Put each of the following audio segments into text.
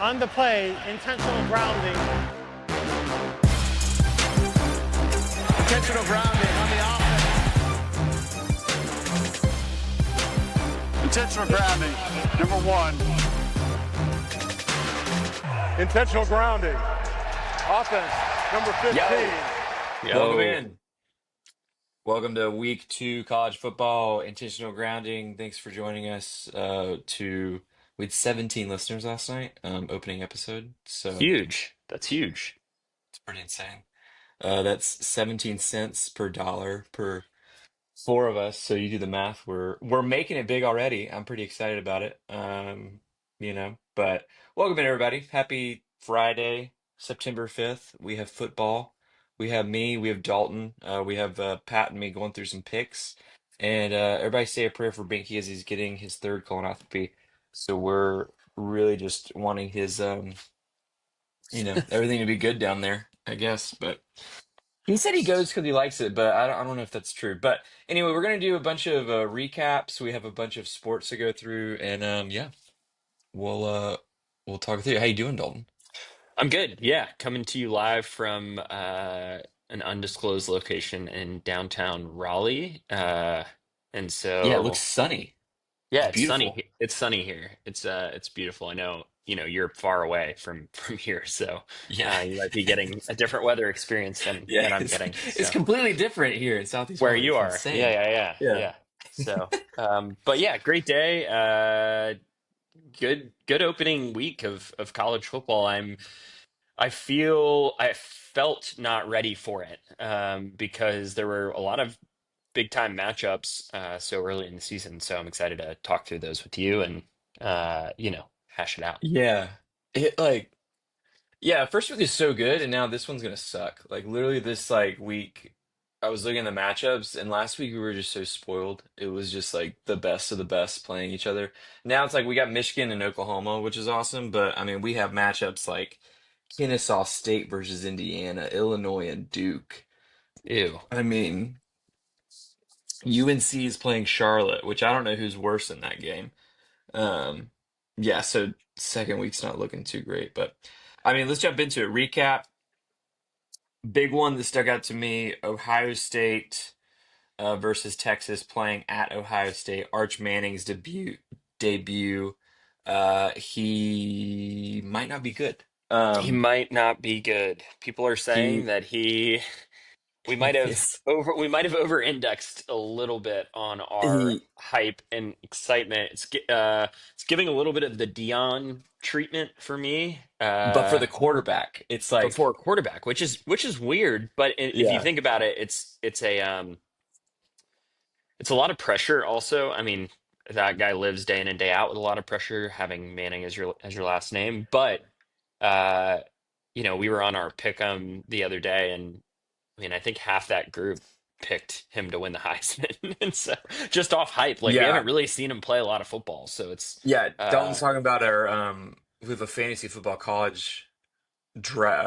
On the play, intentional grounding. Intentional grounding on the offense. Intentional grounding, number 1. Intentional grounding. Offense, number 15. Welcome in. Welcome to week 2 college football, intentional grounding. Thanks for joining us. We had 17 listeners last night, opening episode. So Huge. That's huge. it's pretty insane. That's 17 cents per dollar per 4 of us. So you do the math. We're making it big already. I'm pretty excited about it. But welcome in everybody. Happy Friday, September 5th. We have football. We have me, we have Dalton, we have Pat and me going through some picks. And everybody say a prayer for Binky as he's getting his third colonoscopy. So we're really just wanting his everything to be good down there, I guess. But he said he goes because he likes it, but I don't know if that's true. But anyway, we're gonna do a bunch of recaps. We have a bunch of sports to go through, and we'll talk through. How you doing, Dalton? I'm good. Yeah, coming to you live from an undisclosed location in downtown Raleigh. And Yeah, it looks so sunny. yeah, It's it's sunny. beautiful. It's sunny here. It's beautiful. I know, you're far away from here, so Yeah. you might be getting a different weather experience Yeah, than I'm it's, getting. it's So completely different here in Southeast where Raleigh. you It's are. Yeah, insane. yeah, yeah, Yeah. yeah. So but yeah, great day. Good opening week of college football. I felt not ready for it because there were a lot of big time matchups so early in the season. So I'm excited to talk through those with you and hash it out. Yeah. It yeah, first week is so good, and now this one's gonna suck. Like literally this week, I was looking at the matchups, and last week we were just so spoiled. It was just like the best of the best playing each other. Now it's like we got Michigan and Oklahoma, which is awesome, but I mean we have matchups like Kennesaw State versus Indiana, Illinois and Duke. Ew. I mean, UNC is playing Charlotte, which I don't know who's worse in that game. Um, yeah, so second week's not looking too great, but I mean, let's jump into it. Recap. Big one that stuck out to me: Ohio State versus Texas, playing at Ohio State. Arch Manning's debut. He might not be good. He might not be good. People are saying He that is we might have over indexed a little bit on our he, hype and excitement. It's giving a little bit of the Dion treatment for me. but for the quarterback, it's like Before quarterback, which is weird, but if you yeah, think about it, it's a lot of pressure also. I mean, that guy lives day in and day out with a lot of pressure, having Manning as your last name. But uh, we were on our pick'em the other day, and I mean, I think half that group picked him to win the Heisman, and so just off hype, like we yeah, haven't really seen him play a lot of football, so it's yeah. uh, Dalton's talking about our we have a fantasy football college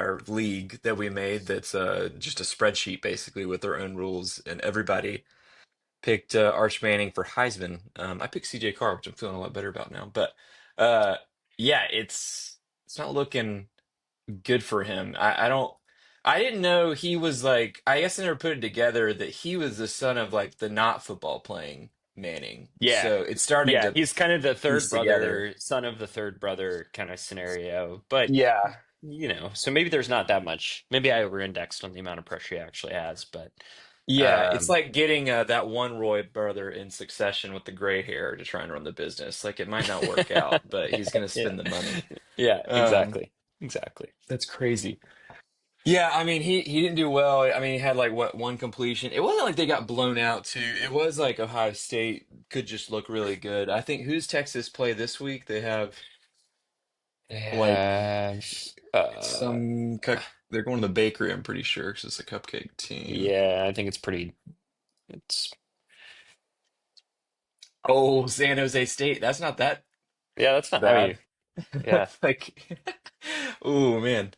or league that we made that's just a spreadsheet basically with their own rules, and everybody picked Arch Manning for Heisman. I picked CJ Carr, which I'm feeling a lot better about now. But uh, yeah, it's not looking good for him. I didn't know he was like. I guess I never put it together that he was the son of like the not football playing Manning. yeah, So it's starting yeah, to he's kind of the third piece together. brother, son of the third brother kind of scenario, but. Yeah, So maybe there's not that much. Maybe I over-indexed on the amount of pressure he actually has, but yeah. It's um, like getting that one Roy brother in succession with the gray hair to try and run the business. Like it might not work out, but he's gonna yeah, spend the money. yeah, Um, exactly, exactly. that's crazy. Yeah, I mean he didn't do well. I mean he had like what one completion. It wasn't like they got blown out too. It was like Ohio State could just look really good. I think who's Texas play this week? They have They like have, they're going to the bakery, I'm pretty sure, because it's a cupcake team. yeah, I think it's pretty. It's Oh, San Jose State. That's not that yeah, that's not. I bad. mean, yeah, Like, oh man.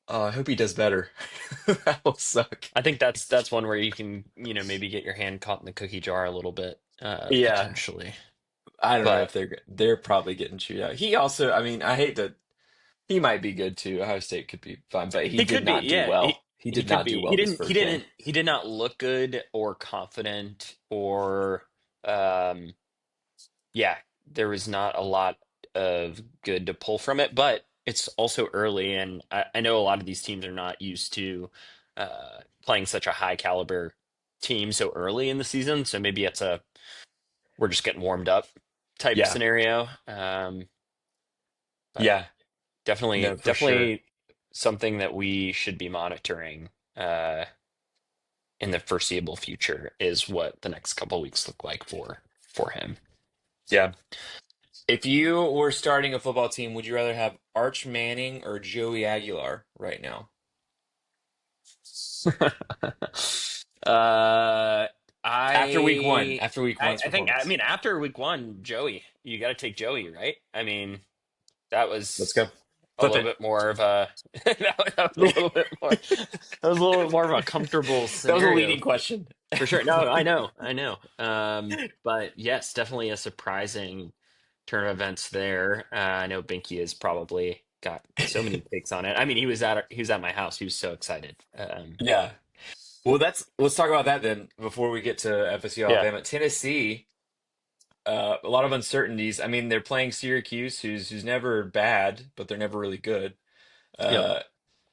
I hope he does better. That will suck. I think that's one where you can maybe get your hand caught in the cookie jar a little bit Yeah, potentially, I don't know if but they're probably getting chewed out. He also, I mean, I hate to. He might be good too. Ohio State could be fine, but he He did could be, not do yeah. He well. He he did could not do be. well this first game. He did not look good or confident or um yeah, there was not a lot of good to pull from it, but it's also early, and I know a lot of these teams are not used to playing such a high caliber team so early in the season. So maybe it's a we're just getting warmed up type Yeah, scenario. But yeah, no, for sure. definitely something that we should be monitoring in the foreseeable future is what the next couple weeks look like for him. Yeah. If you were starting a football team, would you rather have Arch Manning or Joey Aguilar right now? uh, After week one's I think, I performance. mean, after week one, Joey, you got to take Joey, right? I mean, that Let's was go. a Flip little it. bit more of a that was a little bit more that was a little bit more of a comfortable That was a scenario leading question. for sure. No, I know. But yes, definitely a surprising turn of events there. I know Binky has probably got so many takes on it. I mean, he was at my house. He was so excited. Yeah. Well, let's talk about that then before we get to FSU Yeah. Alabama. Tennessee, a lot of uncertainties. I mean, they're playing Syracuse, who's never bad, but they're never really good. Yep. Uh,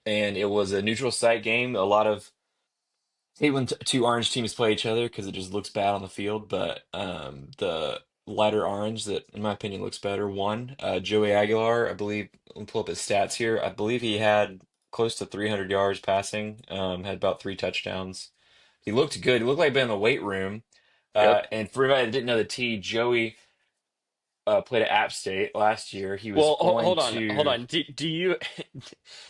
and it was a neutral site game. A lot of hate when two orange teams play each other because it just looks bad on the field. But the lighter orange that, in my opinion, looks better. Won. Joey Aguilar, I believe. Let me pull up his stats here. I believe he had close to 300 yards passing. Had about three touchdowns. He looked good. He looked like he'd been in the weight room. Yep. And for everybody that didn't know the T, Joey played at App State last year. He was Well, going hold to. on. Do you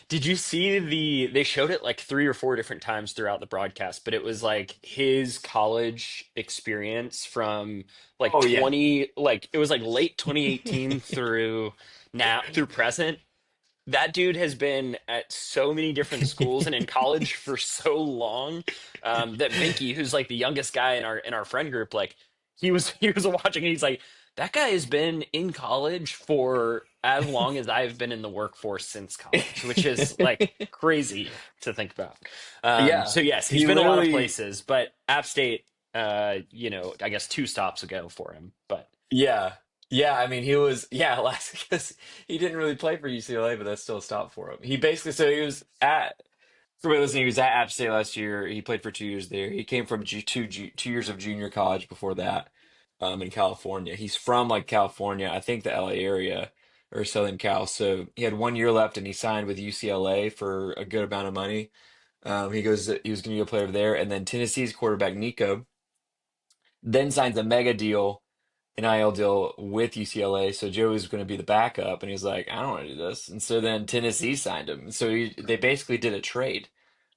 did you see they showed it like three or four different times throughout the broadcast, but it was like his college experience from like Oh yeah. 20 like it was like late 2018 through now through present. That dude has been at so many different schools and in college for so long that Binky, who's like the youngest guy in our friend group, like he was watching and he's like, that guy has been in college for as long as I've been in the workforce since college, which is like crazy to think about. Yeah. So yes, he's He been a lot of literally. places, but App State, you know, I guess two stops ago for him. But Yeah. Yeah, I mean, he was, yeah, last because he didn't really play for UCLA, but that's still a stop for him. He basically, so he was at, for everybody listening, he was at App State last year. He played for 2 years there. He came from 2 years of junior college before that, in California. He's from like California, I think the LA area or Southern Cal. So he had 1 year left and he signed with UCLA for a good amount of money. He was going to go play over there. And then Tennessee's quarterback, Nico, then signs a mega deal NIL deal with UCLA. So Joey was going to be the backup, and he's like, I don't want to do this. And so then Tennessee signed him. So they basically did a trade.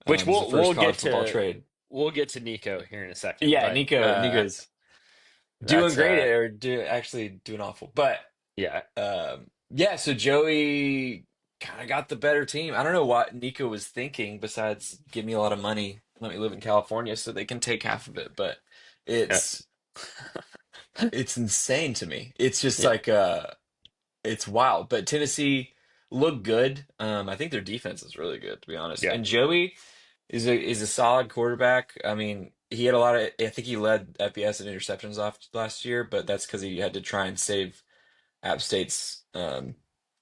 which It was the first college football trade. we'll get to Nico here in a second, Yeah, but Nico's doing that's great or actually doing awful. But yeah. yeah, so Joey kind of got the better team. I don't know what Nico was thinking besides give me a lot of money, let me live in California so they can take half of it. But Yeah. it's it's insane to me. It's just Yeah. like it's wild, but Tennessee looked good. I think their defense is really good, to be honest. Yeah. And Joey is a solid quarterback. I mean, he had a lot of. I think he led FBS in interceptions off last year, but that's because he had to try and save App State's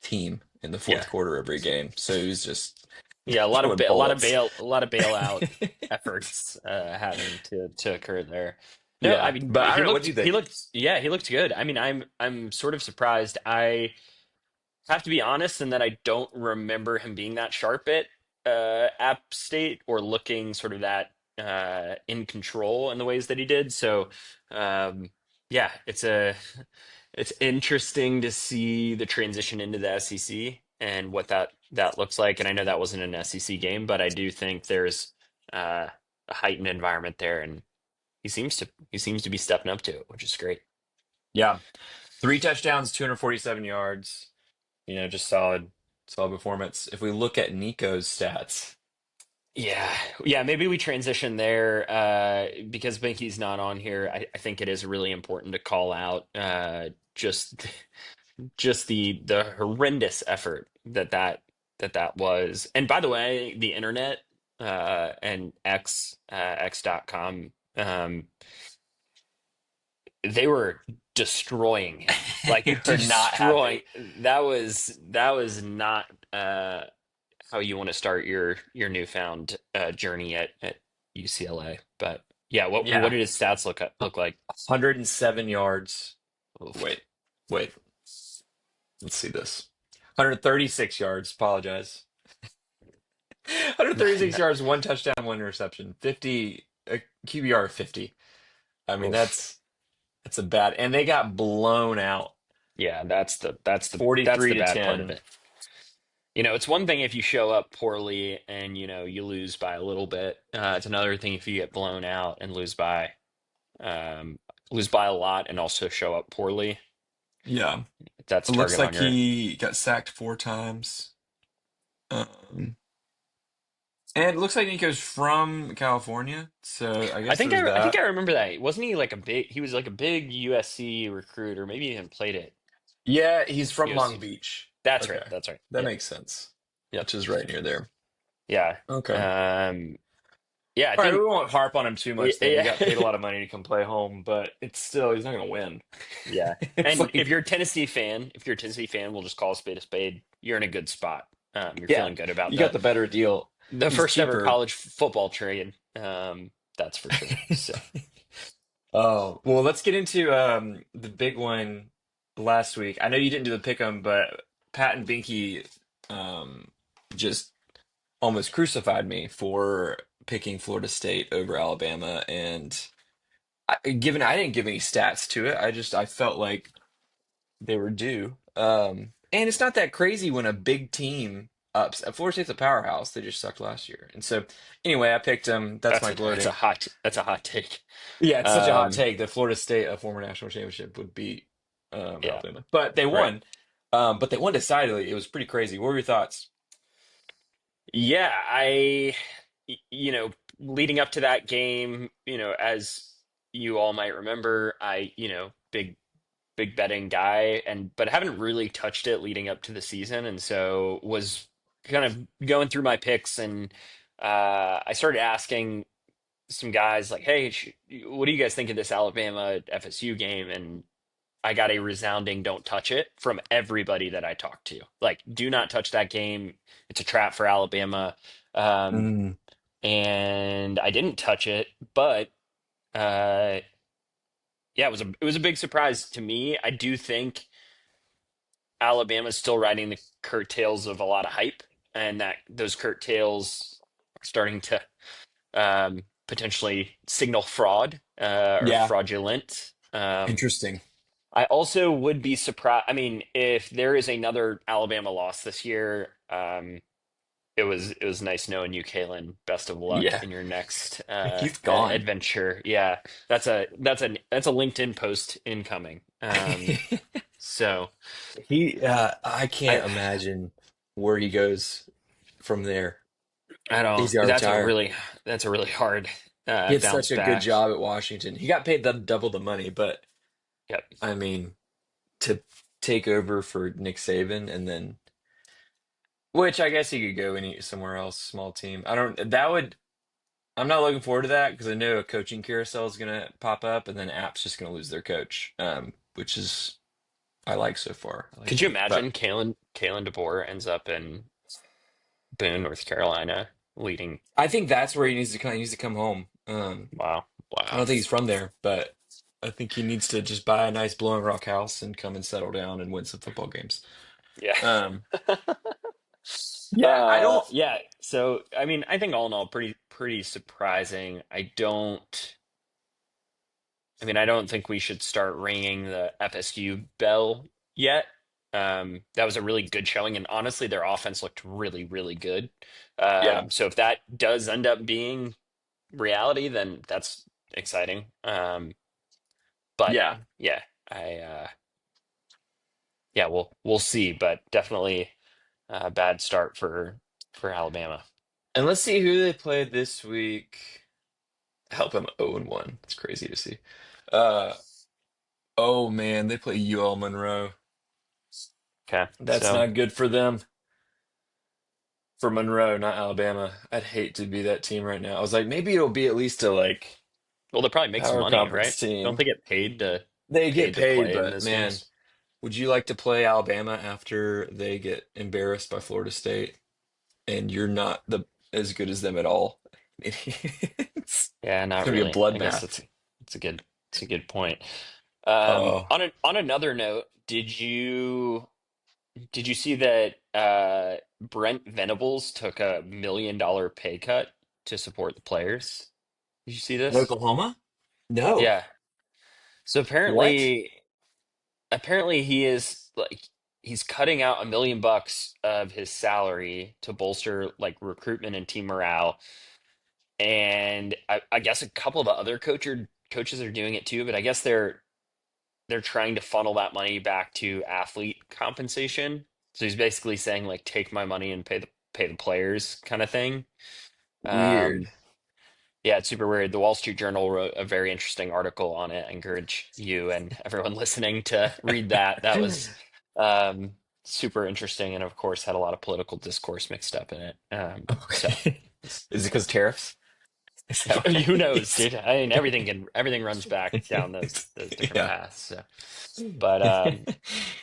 team in the Yeah. fourth quarter every game. So he was just Yeah, throwing bullets. a lot of bailout efforts having to occur there. No, I Yeah, mean but I don't know. What do you think? he looked good. I mean, I'm sort of surprised. I have to be honest in that I don't remember him being that sharp at App State or looking sort of that in control in the ways that he did. So yeah, it's interesting to see the transition into the SEC and what that looks like. And I know that wasn't an SEC game, but I do think there's a heightened environment there, and he seems to be stepping up to it, which is great. Yeah, 3 touchdowns, 247 yards. Just solid performance. If we look at Nico's stats, Yeah, yeah. Maybe we transition there because Binky's not on here. I think it is really important to call out just just the horrendous effort that was. And by the way, the internet and x.com, they were destroying him, like They were not destroying. happy. That was not how you want to start your newfound journey at UCLA. But yeah, what Yeah. did his stats look like? 107 yards. Oof. Wait, wait. Let's see this. 136 yards. Apologize. 136 yards, one touchdown, one interception. 50 a QBR of 50. I mean, Oof. that's a bad. And they got blown out. Yeah, that's the 43 to bad part of 10. it. It's one thing if you show up poorly and you lose by a little bit. It's another thing if you get blown out and um, lose by a lot and also show up poorly. Yeah. That's It looks target on like your. he got sacked 4 times. Um, and it looks like Nico's from California, so I I guess think there's I think I that. remember that. Wasn't he like a big? He was like a big USC recruit, or maybe he even played it. Yeah, he's from Long USC. Beach. That's right. Okay, That's right. that Yeah. makes sense. Yep. Which is right near there. Yeah. Okay. Um. Yeah. I All right, think. we won't harp on him too much then. He Yeah. got paid a lot of money to come play home, but it's still, he's not going to win. Yeah. It's And if like, you're a Tennessee fan, we'll just call a spade a spade. You're in a good spot. You're yeah, feeling good about you got the better deal. the He's first ever cheaper. college football trade. That's for sure. So Oh, well, let's get into the big one last week. I know you didn't do the pick 'em, but Pat and Binky um just almost crucified me for picking Florida State over Alabama. And I didn't give any stats to it. I felt like they were due. And it's not that crazy when a big team ups. Florida State's a powerhouse. They just sucked last year. And so anyway, I picked them. That's that's my a that's a gloating. hot that's a hot take. Yeah, it's such a hot Um, take that Florida State, a former national championship, would beat yeah, Alabama. But they right. won. But they won decidedly. It was pretty crazy. What were your thoughts? Yeah, leading up to that game, as you all might remember, big betting guy, but haven't really touched it leading up to the season, and so was kind of going through my picks, and I started asking some guys like, "Hey, what do you guys think of this Alabama FSU game?" And I got a resounding "Don't touch it" from everybody that I talked to. Like, do not touch that game. It's a trap for Alabama. Um, Mm, and I didn't touch it, but uh, yeah, it was a big surprise to me. I do think Alabama's still riding the curtails of a lot of hype, and that those curtails are starting to potentially signal fraud or yeah, fraudulent. interesting. I also would be surprised. I mean, if there is another Alabama loss this year, it was nice knowing you, Kalen. Best of luck Yeah, in your next he's gone. adventure. Yeah, that's a LinkedIn post incoming. So I I can't imagine where he goes from there. I don't. He's got to retire. That's a really hard He had bounce such a good back. job at Washington. He got paid double the money, but Yep. I mean, to take over for Nick Saban and then, which I guess he could go somewhere else, small team. I don't. That would. I'm not looking forward to that because I know a coaching carousel is gonna pop up, and then App's just gonna lose their coach, which is I like so far. I like Could you him, but imagine Kalen DeBoer ends up in Boone, North Carolina, leading? I think that's where he needs to come. He needs to come home. Wow, I wow. don't think he's from there, but I think he needs to just buy a nice Blowing Rock house and come and settle down and win some football games. Yeah. Um, yeah, I don't. Yeah. So, I mean, I think all in all, pretty surprising. I don't think we should start ringing the FSU bell yet. That was a really good showing, and honestly, their offense looked really, really good. Yeah, So if that does end up being reality, then that's exciting. But yeah. yeah, I yeah, we'll see, but definitely a bad start for Alabama. And let's see who they played this week. Alabama 0-1. It's crazy to see. Uh, oh man, they play UL Monroe. Okay, That's so not good for them. For Monroe, not Alabama. I'd hate to be that team right now. I was like, maybe it'll be at least a like well, they'll probably make some power money, right? conference Don't team. they get paid to They get paid, play in but those man, games? would you like to play Alabama after they get embarrassed by Florida State and you're not the as good as them at all? It's Yeah, not gonna be a really. I guess bloodbath. it's a good point. Oh, On another note, did you see that Brent Venables took $1 million pay cut to support the players? Did you see in this? Oklahoma? No. Yeah. So What? apparently he is like he's cutting out $1 million of his salary to bolster like recruitment and team morale. And I guess a couple of the other coaches are doing it too, but I guess they're trying to funnel that money back to athlete compensation. So he's basically saying like take my money and pay the players kind of thing. Um, Weird. yeah, it's super weird. The Wall Street Journal wrote a very interesting article on it. I encourage you and everyone listening to read that. That was um, super interesting, and of course had a lot of political discourse mixed up in it. So Okay. Is it because tariffs? Is that why who knows, he's- dude? I mean, everything runs back down those different Yeah. paths. So. But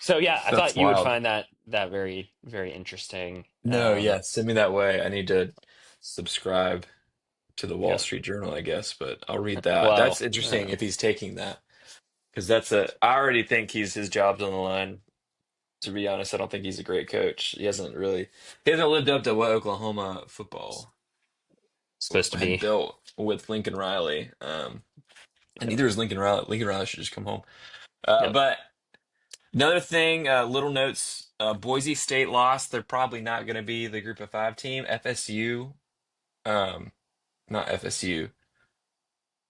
so yeah, I That's thought you would wild. find that very interesting. No, yeah, send me that way. I need to subscribe to the Wall Yeah. Street Journal, I guess, but I'll read that. That's Well, interesting if he's taking that because that's a. I already think his job's on the line. To be honest, I don't think he's a great coach. He hasn't lived up to what Oklahoma football supposed to had be. built with Lincoln Riley. And neither is Lincoln Riley. Lincoln Riley should just come home. Yep. But another thing, little notes. Boise State lost. They're probably not going to be the Group of Five team. FSU, um, not FSU,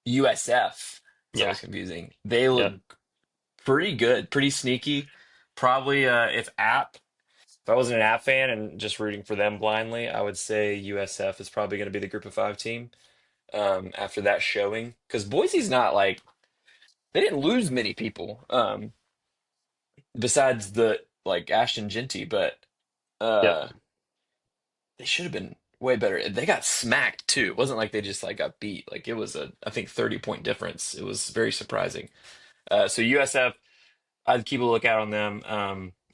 USF. It's Yeah. always confusing. They Yep. look pretty good, pretty sneaky. Probably, if I wasn't an App fan and just rooting for them blindly, I would say USF is probably going to be the Group of Five team. After that showing, because Boise's not like they didn't lose many people. Besides the like Ashton Genty, but Yep. uh they should have been way better. They got smacked too. It wasn't like they just like got beat. Like it was a I think 30-point difference. It was very surprising. So USF, I'd keep a lookout on them.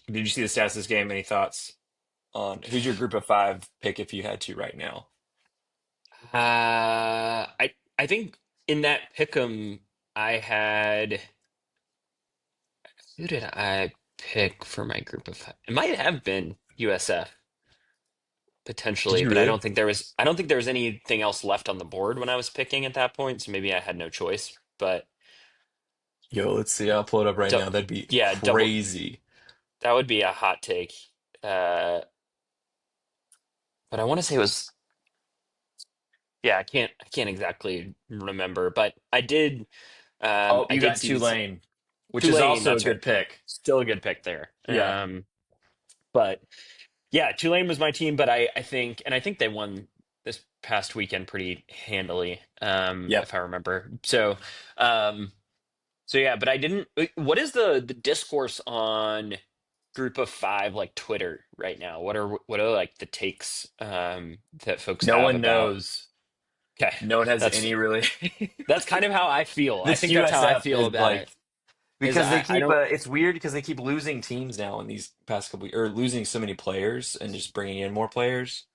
Did you see the stats of this game? Any thoughts on who's your group of five pick if you had to right now? I think in that pick'em I had who did I pick for my group of five? It might have been USF Did potentially, you but really? I don't think there was anything else left on the board when I was picking at that point, so maybe I had no choice. But Yo, let's see. I'll pull it up right du now. That'd be yeah, double crazy. that would be a hot take. Uh, but I want to say it was yeah, I can't exactly remember, but Oh, I you did got see this Tulane, which is Tulane, also a that's right. good pick. Still a good pick there. Yeah. But yeah, Tulane was my team, but I think they won this past weekend pretty handily, Yep. if I remember. Um, so yeah, but I didn't. What is the discourse on Group of Five like Twitter right now? What are like the takes that folks No have one about? knows. Okay, No one has that's any really. that's kind of how I feel. I This think that's how I USF feel is about like it. Is because they I keep don't it's weird because they keep losing teams now in these past couple or losing so many players and just bringing in more players.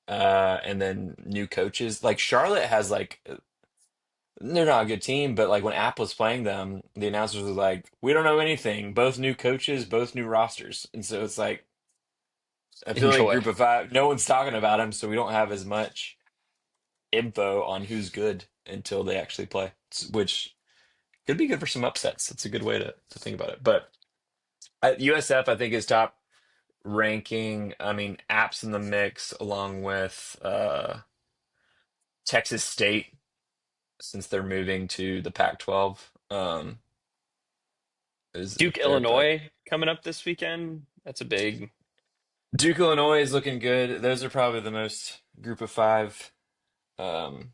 And then new coaches. Like Charlotte has like they're not a good team, but like when App was playing them, the announcers were like, "We don't know anything. Both new coaches, both new rosters." And so it's like I feel like enjoy. Group of Five, no one's talking about them, so we don't have as much info on who's good until they actually play, which could be good for some upsets. That's a good way to think about it. But USF, I think, is top ranking. I mean, App's in the mix along with Texas State since they're moving to the Pac-12 is Duke, up there. But Illinois coming up this weekend. That's a big. Duke, Illinois is looking good. Those are probably the most Group of Five um,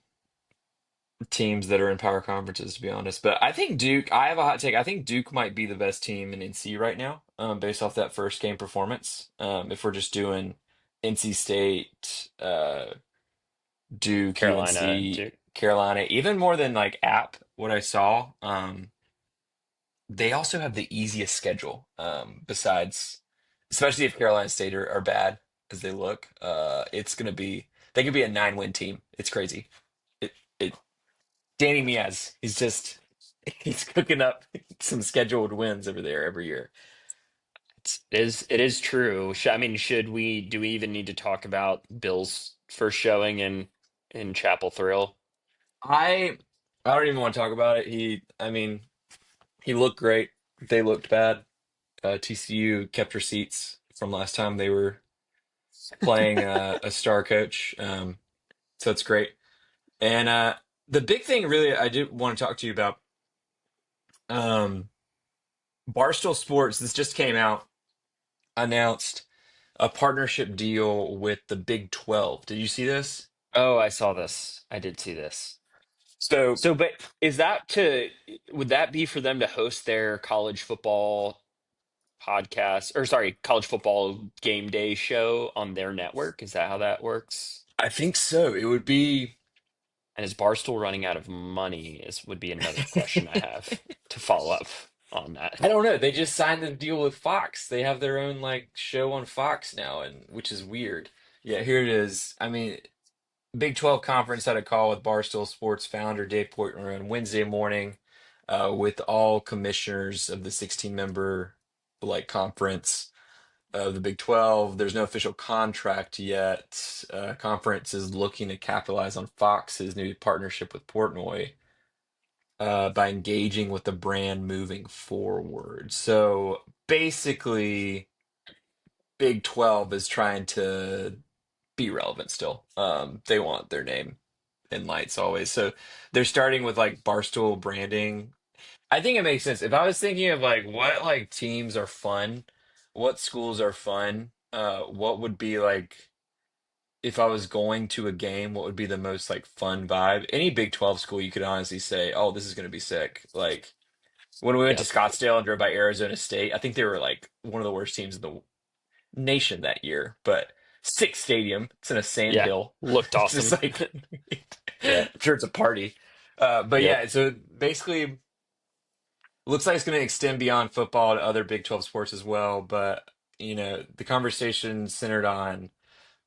teams that are in power conferences, to be honest. But I think Duke, I have a hot take. I think Duke might be the best team in NC right now, based off that first game performance. If we're just doing NC State, Duke, Carolina, UNC, Duke. Carolina, even more than like App, what I saw. They also have the easiest schedule, besides, especially if Carolina State are bad as they look. It's gonna be they could be a 9-win team. It's crazy. It Danny Miaz, he's cooking up some scheduled wins over there every year. It is true. I mean, do we even need to talk about Bill's first showing in Chapel Thrill? I I don't even want to talk about it. I mean, he looked great. They looked bad. TCU kept receipts from last time they were playing a star coach. So it's great. And the big thing, really, I do want to talk to you about, um, Barstool Sports. This just came out, announced a partnership deal with the Big 12. Did you see this? Oh, I saw this. I did see this. So So, but is that would that be for them to host their college football podcast, or sorry, college football game day show on their network? Is that how that works? I think so. It would be. And is Barstool running out of money? Would be another question I have to follow up on that. I don't know. They just signed the deal with Fox. They have their own like show on Fox now, and which is weird. Yeah, here it is. I mean, Big 12 Conference had a call with Barstool Sports founder Dave Portnoy on Wednesday morning, with all commissioners of the 16-member like conference of the Big 12. There's no official contract yet. Conference is looking to capitalize on Fox's new partnership with Portnoy, by engaging with the brand moving forward. So basically, Big 12 is trying to be relevant still. They want their name in lights always. So they're starting with like Barstool branding. I think it makes sense. If I was thinking of like what like teams are fun, what schools are fun, what would be like if I was going to a game, what would be the most like fun vibe? Any Big 12 school you could honestly say, "Oh, this is going to be sick." Like when we went to Yep. Scottsdale and drove by Arizona State, I think they were like one of the worst teams in the nation that year, but sick stadium. It's in a sand Yeah. hill. Looked It's just awesome. like Yeah. I'm sure it's a party. But Yep. yeah, so basically looks like it's going to extend beyond football to other Big 12 sports as well. But the conversation centered on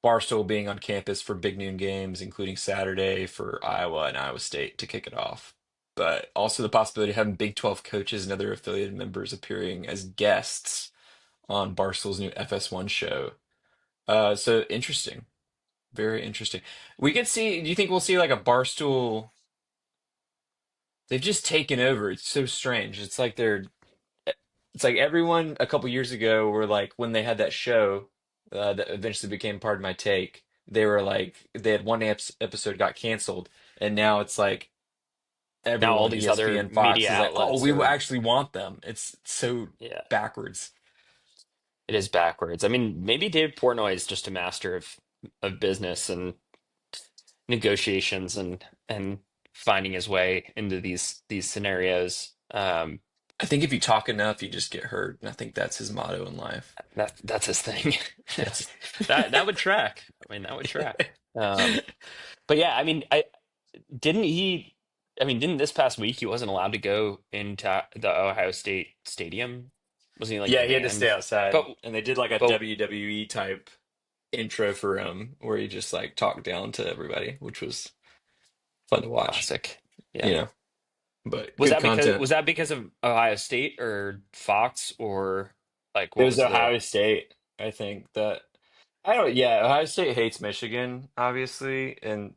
Barstool being on campus for big noon games, including Saturday for Iowa and Iowa State to kick it off. But also the possibility of having Big 12 coaches and other affiliated members appearing as guests on Barstool's new FS1 show. So interesting. Very interesting. We could see, do you think we'll see like a Barstool? They've just taken over. It's so strange. It's like everyone a couple years ago were like, when they had that show, that eventually became part of my take, they were like, they had one episode got canceled. And now it's like Now all everyone, these other ESPN, Fox media is like, oh, outlets we are, actually want them. It's so yeah, backwards. it is backwards. I mean, maybe Dave Portnoy is just a master of business and negotiations and finding his way into these scenarios. I think if you talk enough, you just get hurt. And I think that's his motto in life. That's his thing. That's That would track. I mean, that would track. But yeah, I mean, didn't he? I mean, didn't this past week he wasn't allowed to go into the Ohio State stadium? Wasn't he like Yeah, he had to stay banned? outside, But and they did like a but WWE type intro for him, where he just like talked down to everybody, which was fun to watch. classic. You Yeah. know, but good content. Was that because of Ohio State or Fox, or like It what was was the Ohio State, I think that I don't. Yeah, Ohio State hates Michigan, obviously, and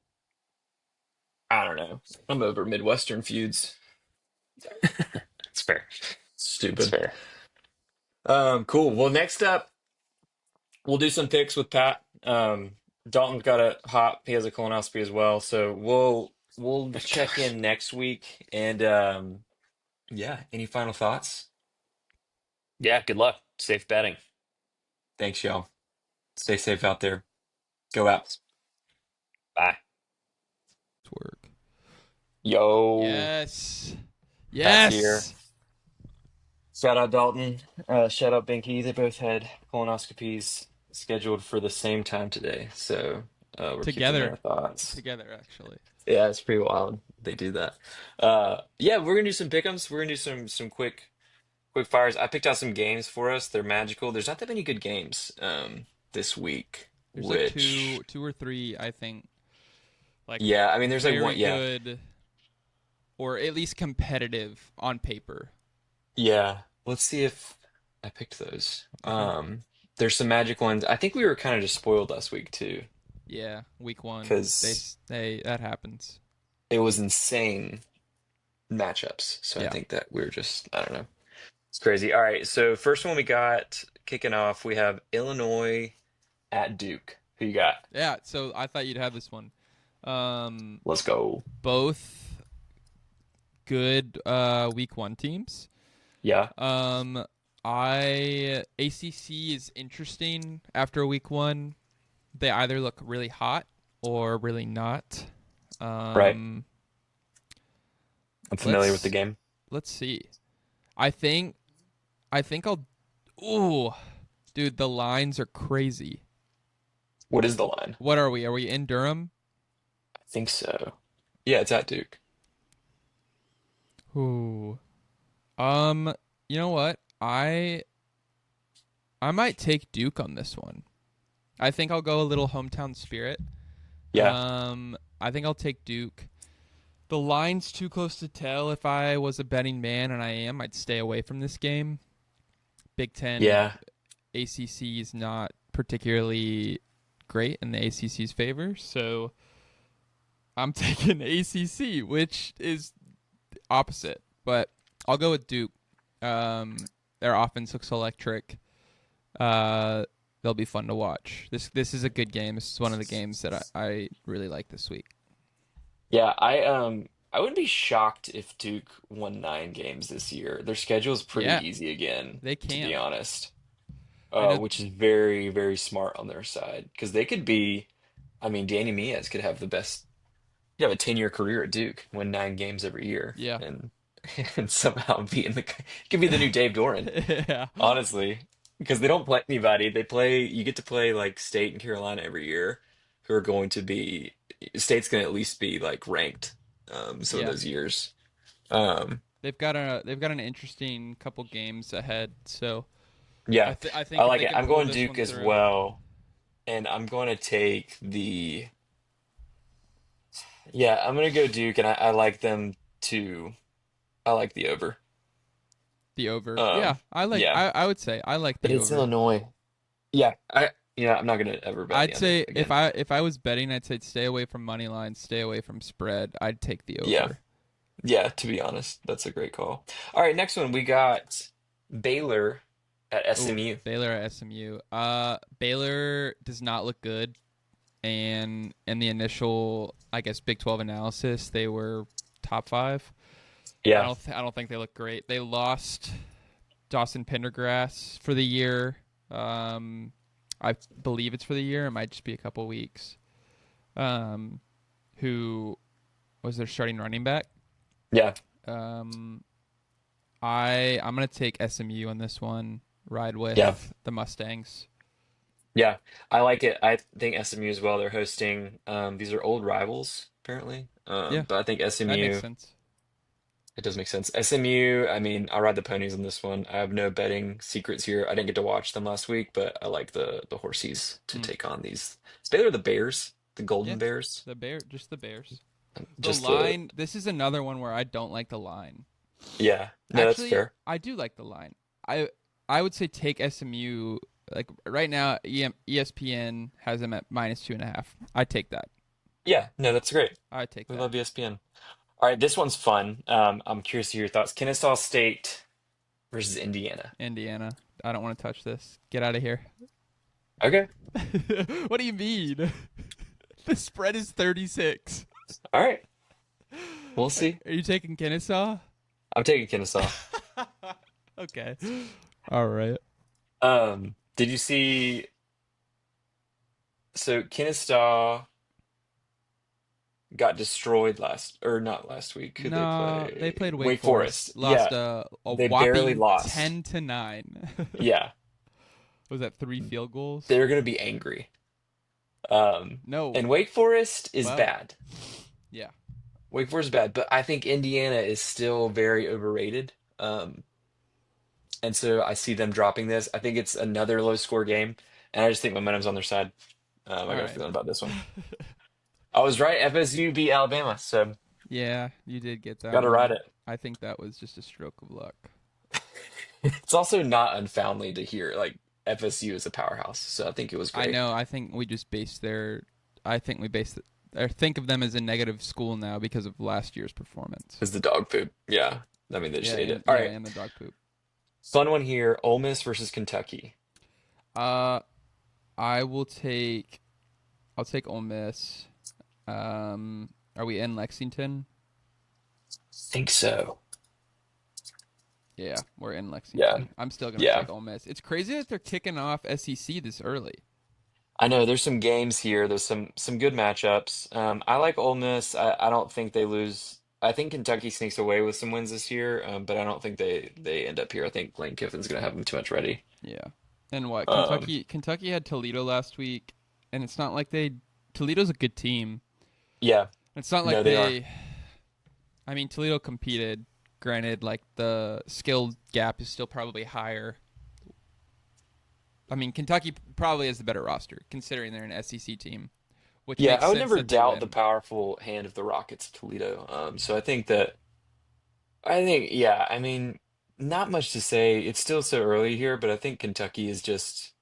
I don't know. I'm over Midwestern feuds. it's fair. It's Stupid. fair. Cool. Well, next up, we'll do some picks with Pat. Dalton's got a hop. He has a colonoscopy as well, so we'll check in next week. And yeah, any final thoughts? Yeah, good luck. Safe betting. Thanks, y'all. Stay safe out there. Go out. Bye. Work. Yo, Yes. back here. Yes. Shout out Dalton. Shout out Binky. They both had colonoscopies scheduled for the same time today, so we're keeping Together. their thoughts. Together, actually. Yeah, it's pretty wild. They do that. Yeah, we're gonna do some pick'ems. We're gonna do some quick fires. I picked out some games for us. They're magical. There's not that many good games this week, There's like which two or three, I think, like yeah, I mean there's like very one yeah. good or at least competitive on paper. Yeah. Let's see if I picked those. Okay. There's some magic ones. I think we were kind of just spoiled last week too, Yeah, week one. because They that happens. it was insane matchups. So I Yeah. think that we are just I don't know. It's crazy. All right, so first one we got kicking off, we have Illinois at Duke. Who you got? Yeah, so I thought you'd have this one. Let's go. Both good week one teams. Yeah. I ACC is interesting after week one. They either look really hot or really not. Right. I'm familiar with the Let's game. let's see. I think I'll. Ooh, dude, the lines are crazy. What is the line? What are we? Are we in Durham? I think so. Yeah, it's at Duke. Ooh. You know what? I might take Duke on this one. I think I'll go a little hometown spirit. Yeah. I think I'll take Duke. The line's too close to tell. If I was a betting man, and I am, I'd stay away from this game. Big Ten, Yeah. ACC is not particularly great in the ACC's favor, so I'm taking ACC, which is opposite. But I'll go with Duke. Their offense looks electric. They'll be fun to watch. This is a good game. This is one of the games that I really like this week. Yeah, I wouldn't be shocked if Duke won 9 games this year. Their schedule's pretty Yeah, easy again, they to be can. honest. I know. Which is very, very smart on their side. Because they could be, I mean, Danny Miaz could have the best, you have a 10-year career at Duke, win 9 games every year, Yeah. and and somehow be in the, he could be the new Dave Doran, Yeah. honestly. Because they don't play anybody. You get to play like State and Carolina every year, who are going to be, State's going to at least be like ranked, some of Yeah. those years. Um, They've got an interesting couple games ahead. So yeah, I I think if like they it. can I'm pull going this Duke one as through. well. And I'm going to take yeah, I'm going to go Duke, and I like them to, I like the over. The over. Yeah, Um, yeah, I would say I like but the it's over. Illinois. Yeah, I'm not going to ever bet the I'd under say again. if I was betting, I'd say stay away from money line, stay away from spread. I'd take the Yeah, over. yeah, to be honest, that's a great call. All right, next one we got Baylor at Ooh, SMU. Baylor at SMU. Baylor does not look good, and in the initial, I guess, Big 12 analysis, they were top five. Yeah, I don't think they look great. They lost Dawson Pendergrass for the year. I believe it's for the year. It might just be a couple weeks. Who was their starting running back? yeah, Um, I'm gonna take SMU on this one. Ride yeah, with the Mustangs. yeah. I like it. I think SMU as well. They're hosting. These are old rivals apparently. Yeah, But I think that makes SMU. sense. It does make sense. SMU. I mean, I ride the ponies on this one. I have no betting secrets here. I didn't get to watch them last week, but I like the horsies to Mm. take on these. Is Baylor the Bears? The Golden Yeah, Bears? just the Bears. The Just the line. This is another one where I don't like the line. yeah. No, that's Actually, fair. I do like the line. I would say take SMU. Like right now, ESPN has them at -2.5. I'd take that. Yeah, no, that's great. I'd take We that. love ESPN. All right, this one's fun. I'm curious to hear your thoughts. Kennesaw State versus Indiana. Indiana. I don't want to touch this. Get out of here. Okay. What do you mean? The spread is 36. All right. We'll see. Are you taking Kennesaw? I'm taking Kennesaw. Okay. All right. Did you see? So Kennesaw got destroyed not last week. Who No, they play? they played Wake Forest. Forest. Lost Yeah, a they barely whopping lost. 10-9. Yeah, Was that 3 field goals? they're gonna be angry. No. And Wake Forest is Well, bad. yeah. Wake Forest is bad, but I think Indiana is still very overrated. And so I see them dropping this. I think it's another low score game, and I just think momentum's on their side. I All got a right. feeling about this one. I was right. FSU beat Alabama, so Yeah, you did get that got to ride one. it. I think that was just a stroke of luck. It's also not unfoundly to hear like FSU is a powerhouse, so I think it was I great. know. I think we just based their. I think we based it, or think of them as a negative school now because of last year's performance. Is the dog poop? Yeah, I mean they just ate it. All Yeah, right, and the dog poop. fun one here: Ole Miss versus Kentucky. I will take. I'll take Ole Miss. Are we in Lexington? Think so. Yeah, we're in Lexington. Yeah, I'm still gonna yeah. take Ole Miss. It's crazy that they're kicking off SEC this early. I know there's some games here. There's some good matchups. I like Ole Miss. I don't think they lose. I think Kentucky sneaks away with some wins this year, but I don't think they end up here. I think Lane Kiffin's gonna have them too much ready. Yeah. And what Um, Kentucky had Toledo last week, and it's not like Toledo's a good team. yeah, It's not no, like they are. I mean, Toledo competed. Granted, like the skill gap is still probably higher. I mean, Kentucky probably has the better roster, considering they're an SEC team, which Yeah, makes I would sense never that they doubt the win. powerful hand of the Rockets of Toledo. So yeah, I mean, not much to say. It's still so early here, but I think Kentucky is just,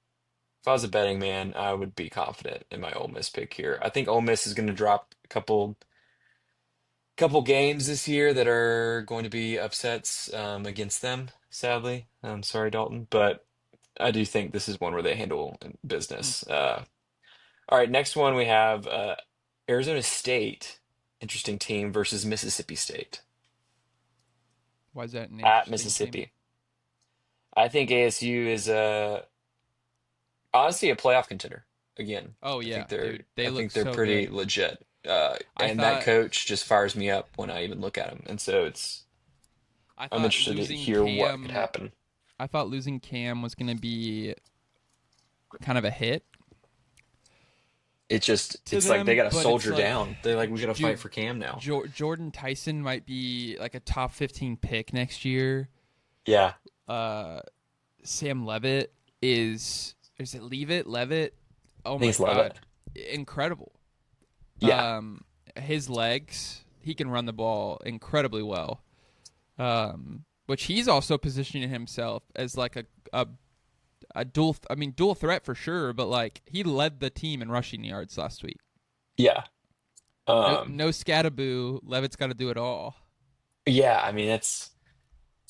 if I was a betting man, I would be confident in my Ole Miss pick here. I think Ole Miss is going to drop a couple games this year that are going to be upsets against them, sadly. I'm sorry, Dalton, but I do think this is one where they handle Hmm. business. All right, next one we have Arizona State, interesting team versus Mississippi State Why is that an at interesting team? Mississippi. I think ASU is honestly a playoff contender again. Oh I yeah, think they're dude, they I look think they're so pretty good. legit. I And that thought coach just fires me up when I even look at him. And so I I'm thought interested to losing hear what could Cam. happen. I thought losing Cam was going to be kind of a hit to It's like they them, got to but it's soldier like, down. They like we got to fight dude, for Cam now. Jordan Tyson might be like a top 15 pick next year. Yeah, Uh, Sam Levitt is it Levitt? Oh I think my it's Levitt. God, incredible. Yeah, His legs, he can run the ball incredibly well. Which he's also positioning himself as like a dual threat for sure, but like he led the team in rushing yards last week. yeah. No, Um, no Scattaboo. Levitt's got to do it all. yeah. I mean, it's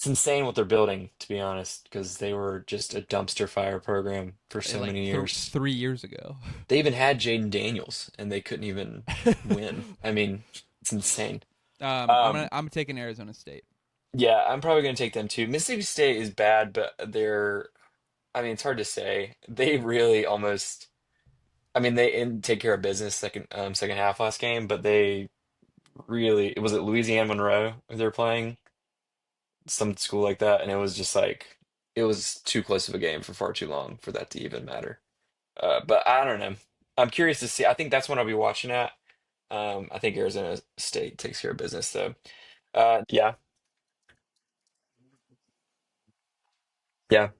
insane what they're building, to be honest, because they were just a dumpster fire program for so Like many years. 3 years ago. They even had Jaden Daniels, and they couldn't even win. I mean, it's insane. Um, I'm taking Arizona State. yeah, I'm probably going to take them too. Mississippi State is bad, but I mean, it's hard to say. They really almost, I mean, they didn't take care of business second half last game, but they really, was it Louisiana Monroe they're playing? Some school like that, and it was just like, it was too close of a game for far too long for that to even matter. But I don't know. I'm curious to see. I think that's what I'll be watching at. I think Arizona State takes care of business, though. Yeah, yeah.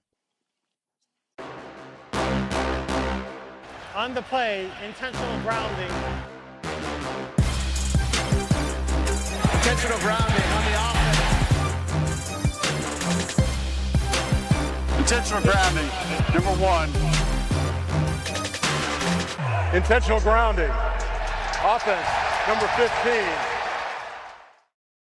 On the play, intentional grounding. Intentional grounding on the offense. Intentional grounding, number 1. Intentional grounding. Offense, number 15.